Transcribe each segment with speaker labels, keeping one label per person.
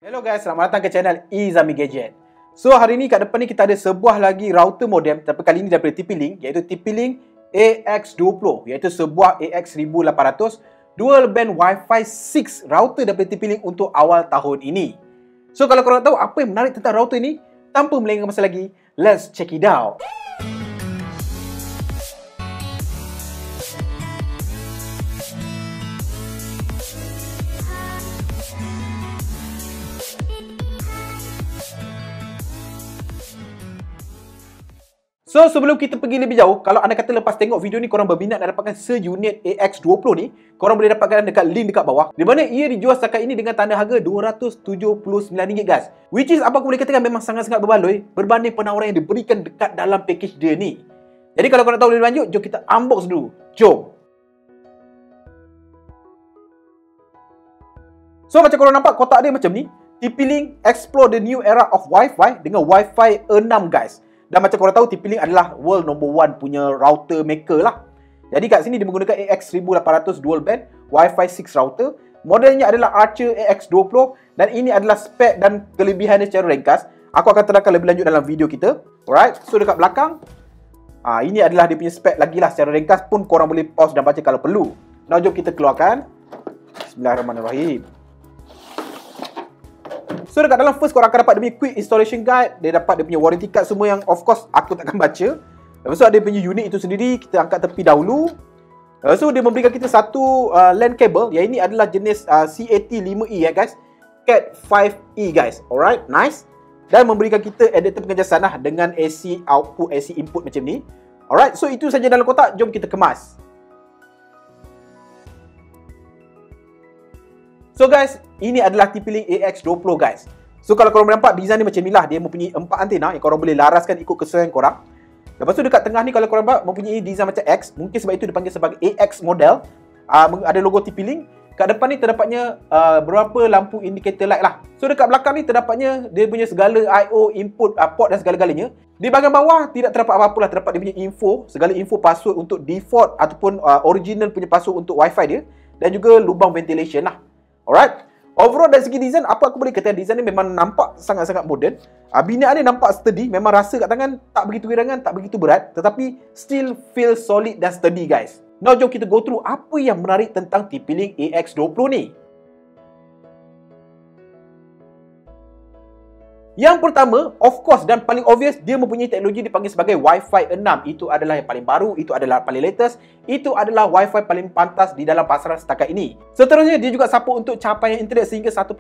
Speaker 1: Hello guys, selamat datang ke channel Izami Gadget. So hari ni kat depan ni kita ada sebuah lagi router modem, tapi kali ni daripada TP-Link, iaitu TP-Link AX20, iaitu sebuah AX1800 dual band Wi-Fi 6 router daripada TP-Link untuk awal tahun ini. So kalau korang tahu apa yang menarik tentang router ni, tanpa melengahkan masa lagi, let's check it out. So, sebelum kita pergi lebih jauh, kalau anda kata lepas tengok video ni korang berminat nak dapatkan seunit AX20 ni, korang boleh dapatkan dekat link dekat bawah, di mana ia dijual setakat ini dengan tanda harga RM279 guys. Which is, apa aku boleh katakan memang sangat-sangat berbaloi berbanding penawaran yang diberikan dekat dalam package dia ni. Jadi kalau korang nak tahu lebih lanjut, jom kita unbox dulu. Jom. So, macam korang nampak kotak dia macam ni. TP-Link explore the new era of Wi-Fi dengan Wi-Fi 6 guys. Dan macam korang tahu, TP-Link adalah world number 1 punya router maker lah. Jadi kat sini dia menggunakan AX1800 dual band Wi-Fi 6 router. Modelnya adalah Archer AX20 dan ini adalah spek dan kelebihannya secara ringkas. Aku akan terangkan lebih lanjut dalam video kita. Alright, so dekat belakang, ini adalah dia punya spek lagi lah secara ringkas, pun korang boleh pause dan baca kalau perlu. Now jom kita keluarkan. Bismillahirrahmanirrahim. So dekat dalam first korang akan dapat dia punya quick installation guide. Dia dapat dia punya warranty card semua yang of course aku takkan baca. Lepas tu ada dia punya unit itu sendiri. Kita angkat tepi dahulu. So dia memberikan kita satu LAN cable. Yang ini adalah jenis CAT5E ya guys. Cat5E guys. Alright, nice. Dan memberikan kita adapter pengecasan lah dengan AC output, AC input macam ni. Alright, so itu saja dalam kotak. Jom kita kemas. So guys, ini adalah TP-Link AX20 guys. So kalau korang nampak design ni macam ni lah. Dia mempunyai 4 antena yang korang boleh laraskan ikut kesesuaian korang. Lepas tu dekat tengah ni kalau korang nampak mempunyai design macam X. Mungkin sebab itu dipanggil sebagai AX model. Ada logo TP-Link. Kat depan ni terdapatnya beberapa lampu indikator light lah. So dekat belakang ni terdapatnya dia punya segala I/O input port dan segala-galanya. Di bahagian bawah tidak terdapat apa-apa lah. Terdapat dia punya info. Segala info password untuk default ataupun original punya password untuk Wi-Fi dia. Dan juga lubang ventilation lah. Alright. Overall dari segi design, apa aku boleh kata, design ni memang nampak sangat-sangat moden. Binaan dia nampak sturdy, memang rasa kat tangan tak begitu wirangan, tak begitu berat, tetapi still feel solid dan sturdy guys. Now jom kita go through apa yang menarik tentang TP-Link AX20 ni. Yang pertama, of course dan paling obvious, dia mempunyai teknologi dipanggil sebagai Wi-Fi 6. Itu adalah yang paling baru, itu adalah paling latest, itu adalah Wi-Fi paling pantas di dalam pasaran setakat ini. Seterusnya, dia juga support untuk capaian internet sehingga 1.8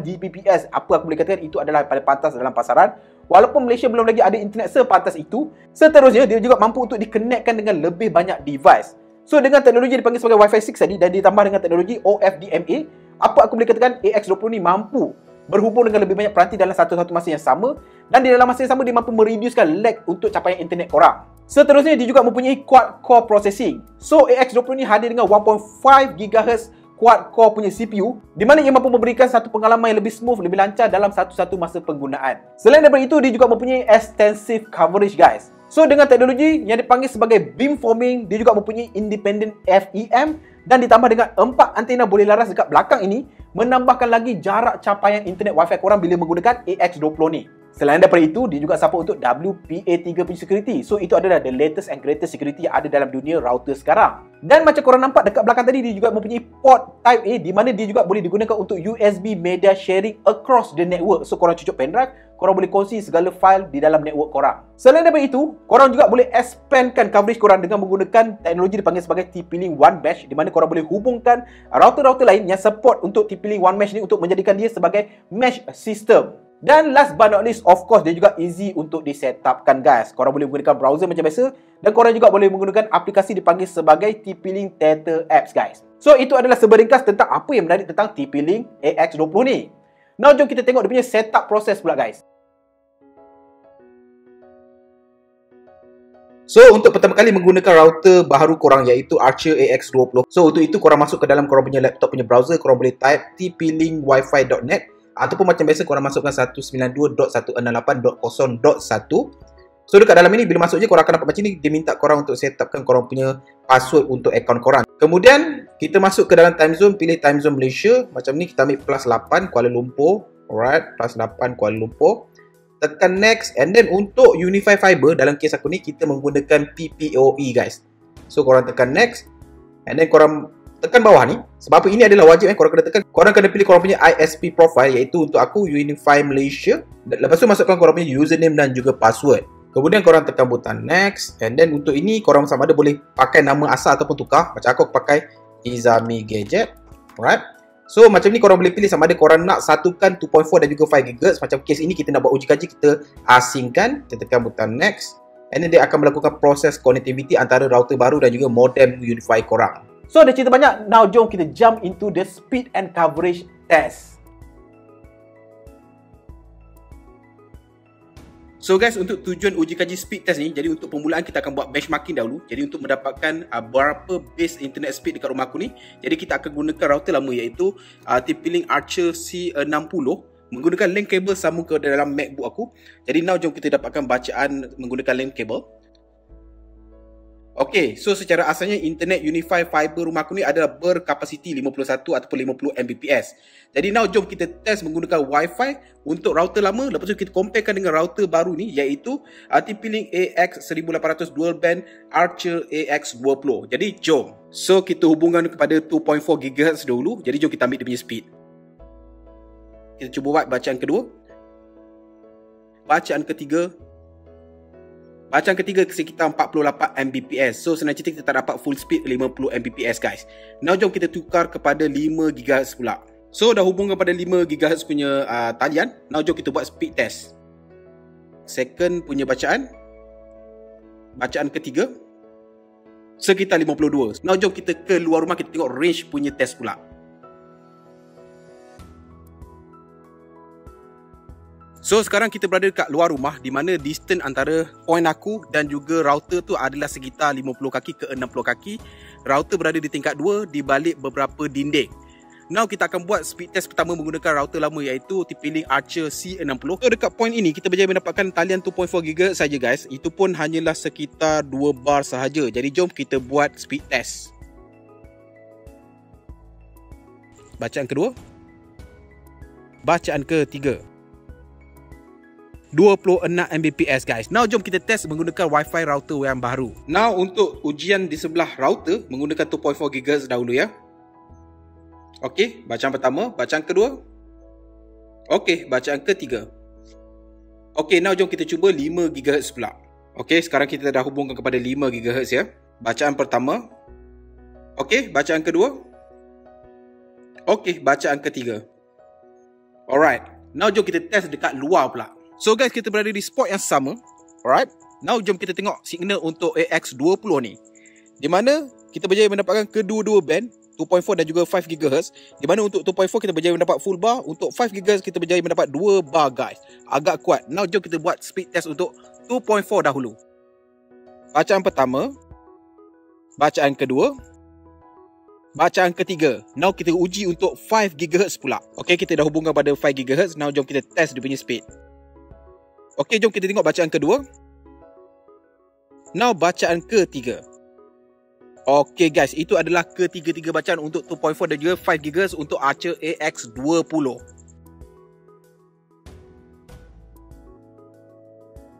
Speaker 1: Gbps. Apa aku boleh katakan, itu adalah yang paling pantas dalam pasaran. Walaupun Malaysia belum lagi ada internet sepantas itu. Seterusnya, dia juga mampu untuk dikonekkan dengan lebih banyak device. So, dengan teknologi dipanggil sebagai Wi-Fi 6 tadi dan ditambah dengan teknologi OFDMA, apa aku boleh katakan, AX20 ni mampu berhubung dengan lebih banyak peranti dalam satu masa yang sama, dan di dalam masa yang sama dia mampu mereducekan lag untuk capaian internet korang. Seterusnya dia juga mempunyai quad core processing. So AX20 ni hadir dengan 1.5 GHz quad core punya CPU, di mana ia mampu memberikan satu pengalaman yang lebih smooth, lebih lancar dalam satu masa penggunaan. Selain daripada itu, dia juga mempunyai extensive coverage guys. So dengan teknologi yang dipanggil sebagai beamforming, dia juga mempunyai independent FEM dan ditambah dengan 4 antena boleh laras dekat belakang ini, menambahkan lagi jarak capaian internet Wi-Fi korang bila menggunakan AX20 ni. Selain daripada itu, dia juga support untuk WPA3 punya security. So itu adalah the latest and greatest security yang ada dalam dunia router sekarang. Dan macam korang nampak dekat belakang tadi, dia juga mempunyai port Type A, di mana dia juga boleh digunakan untuk USB media sharing across the network. So korang cucuk pendrive, korang boleh kongsi segala file di dalam network korang. Selain daripada itu, korang juga boleh expandkan coverage korang dengan menggunakan teknologi dipanggil sebagai TP-Link One Mesh, di mana korang boleh hubungkan router-router lain yang support untuk TP-Link One Mesh ni untuk menjadikan dia sebagai mesh system. Dan last but not least, of course, dia juga easy untuk disetupkan guys. Korang boleh menggunakan browser macam biasa, dan korang juga boleh menggunakan aplikasi dipanggil sebagai TP-Link Tether Apps guys. So itu adalah seberingkas tentang apa yang menarik tentang TP-Link AX20 ni. Now jom kita tengok dia punya setup proses pula guys. So untuk pertama kali menggunakan router baharu korang, iaitu Archer AX20. So untuk itu korang masuk ke dalam korang punya laptop punya browser, korang boleh type tplinkwifi.net, ataupun macam biasa korang masukkan 192.168.0.1. So dekat dalam ini, bila masuk je korang akan dapat macam ni. Dia minta korang untuk setupkan korang punya password untuk akaun korang. Kemudian kita masuk ke dalam time zone, pilih time zone Malaysia. Macam ni kita ambil +8 Kuala Lumpur. Alright, plus 8 Kuala Lumpur. Tekan next, and then untuk Unify Fiber dalam kes aku ni kita menggunakan PPOE guys. So korang tekan next, and then korang tekan bawah ni. Sebab apa, ini adalah wajib korang kena tekan. Korang kena pilih korang punya ISP profile, iaitu untuk aku Unify Malaysia. Lepas tu masukkan korang punya username dan juga password. Kemudian korang tekan butang next, and then untuk ini korang sama ada boleh pakai nama asal ataupun tukar. Macam aku pakai Izami Gadget. Alright. So macam ni korang boleh pilih sama ada korang nak satukan 2.4 dan juga 5GHz. Macam kes ini kita nak buat uji kaji, kita asingkan. Kita tekan butang next, and then dia akan melakukan proses connectivity antara router baru dan juga modem Unify korang. So ada cerita banyak, now jom kita jump into the speed and coverage test. So guys, untuk tujuan uji kaji speed test ni, jadi untuk permulaan kita akan buat benchmarking dahulu. Jadi untuk mendapatkan berapa base internet speed dekat rumah aku ni, jadi kita akan gunakan router lama, iaitu TP-Link Archer C60 menggunakan link kabel sama ke dalam MacBook aku. Jadi now jom kita dapatkan bacaan menggunakan link kabel. Okay, so secara asalnya internet Unify Fiber rumah aku ni adalah berkapasiti 51 ataupun 50 Mbps. Jadi now jom kita test menggunakan Wi-Fi untuk router lama. Lepas tu kita comparekan dengan router baru ni, iaitu TP-Link AX1800 Dual Band Archer AX20. Jadi jom. So kita hubungkan kepada 2.4 GHz dahulu. Jadi jom kita ambil dia punya speed. Kita cuba buat bacaan kedua. Bacaan ketiga. Bacaan ketiga sekitar 48 Mbps. So senang cerita kita tak dapat full speed 50 Mbps guys. Now jom kita tukar kepada 5 GHz pula. So dah hubungkan pada 5 GHz punya talian. Now jom kita buat speed test. Second punya bacaan. Bacaan ketiga sekitar 52. Now jom kita ke luar rumah, kita tengok range punya test pula. So sekarang kita berada dekat luar rumah, di mana distance antara point aku dan juga router tu adalah sekitar 50 kaki ke 60 kaki. Router berada di tingkat 2 di balik beberapa dinding. Now kita akan buat speed test pertama menggunakan router lama, iaitu TP-Link Archer C60. So dekat point ini kita berjaya mendapatkan talian 2.4 GHz saja guys. Itu pun hanyalah sekitar 2 bar sahaja. Jadi jom kita buat speed test. Bacaan kedua. Bacaan ketiga. 26 Mbps guys. Now jom kita test menggunakan Wi-Fi router yang baru. Now untuk ujian di sebelah router menggunakan 2.4 GHz dahulu ya. Okey, bacaan pertama, bacaan kedua. Okey, bacaan ketiga. Okey, now jom kita cuba 5 GHz pula. Okey, sekarang kita dah hubungkan kepada 5 GHz ya. Bacaan pertama. Okey, bacaan kedua. Okey, bacaan ketiga. Alright, now jom kita test dekat luar pula. So guys, kita berada di spot yang sama. Alright. Now jom kita tengok signal untuk AX20 ni. Di mana kita berjaya mendapatkan kedua-dua band 2.4 dan juga 5 GHz. Di mana untuk 2.4 kita berjaya mendapat full bar, untuk 5 GHz kita berjaya mendapat 2 bar guys. Agak kuat. Now jom kita buat speed test untuk 2.4 dahulu. Bacaan pertama. Bacaan kedua. Bacaan ketiga. Now kita uji untuk 5 GHz pula. Okay, kita dah hubungkan pada 5 GHz. Now jom kita test dia punya speed. Okey, jom kita tengok bacaan kedua. Now bacaan ketiga. Okey guys, itu adalah ketiga-tiga bacaan untuk 2.4 dan juga 5 GHz untuk Archer AX20.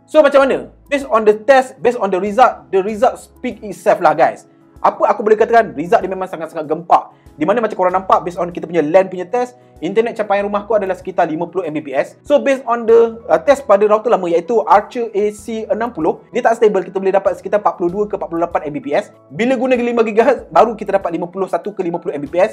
Speaker 1: So macam mana? Based on the test, based on the result speak itself lah guys. Apa aku boleh katakan, result dia memang sangat-sangat gempak. Di mana macam korang nampak, based on kita punya LAN punya test, internet capaian rumahku adalah sekitar 50 Mbps. So based on the test pada router lama, iaitu Archer AC60, dia tak stable. Kita boleh dapat sekitar 42 ke 48 Mbps. Bila guna 5 GHz, baru kita dapat 51 ke 50 Mbps.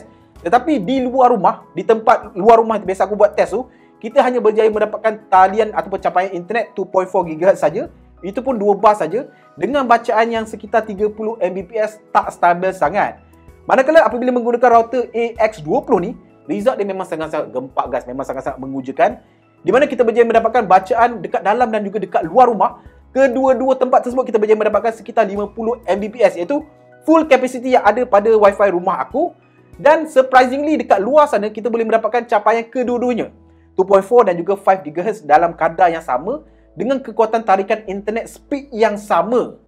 Speaker 1: Tetapi di luar rumah, di tempat luar rumah biasa aku buat test tu, kita hanya berjaya mendapatkan talian ataupun capaian internet 2.4 GHz saja. Itu pun 2 bar saja, dengan bacaan yang sekitar 30 Mbps, tak stabil sangat. Manakala apabila menggunakan router AX20 ni, result dia memang sangat-sangat gempak guys, memang sangat-sangat mengujakan. Di mana kita berjaya mendapatkan bacaan dekat dalam dan juga dekat luar rumah. Kedua-dua tempat tersebut kita berjaya mendapatkan sekitar 50 Mbps, iaitu full capacity yang ada pada Wi-Fi rumah aku. Dan surprisingly dekat luar sana kita boleh mendapatkan capaian kedua-duanya, 2.4 dan juga 5 GHz dalam kadar yang sama, dengan kekuatan tarikan internet speed yang sama.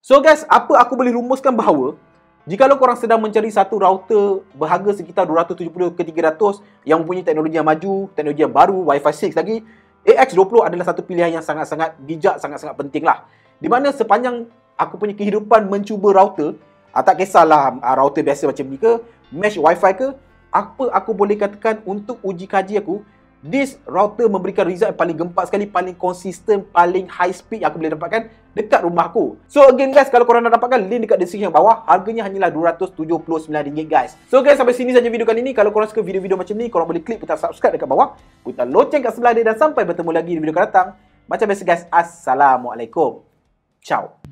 Speaker 1: So guys, apa aku boleh rumuskan bahawa Jikalau korang sedang mencari satu router berharga sekitar 270 ke 300 yang mempunyai teknologi yang maju, teknologi yang baru, Wi-Fi 6 lagi, AX20 adalah satu pilihan yang sangat-sangat bijak, sangat-sangat penting lah. Di mana sepanjang aku punya kehidupan mencuba router, tak kisahlah router biasa macam ni ke, mesh Wi-Fi ke, apa aku boleh katakan untuk uji kaji aku, this router memberikan result yang paling gempak sekali, paling konsisten, paling high speed yang aku boleh dapatkan dekat rumah aku. So again guys, kalau korang nak dapatkan, link dekat description yang bawah. Harganya hanyalah RM279 guys. So guys, sampai sini saja video kali ni. Kalau korang suka video-video macam ni, korang boleh klik butang subscribe dekat bawah, butang loceng kat sebelah dia, dan sampai bertemu lagi di video akan datang. Macam biasa guys, Assalamualaikum. Ciao.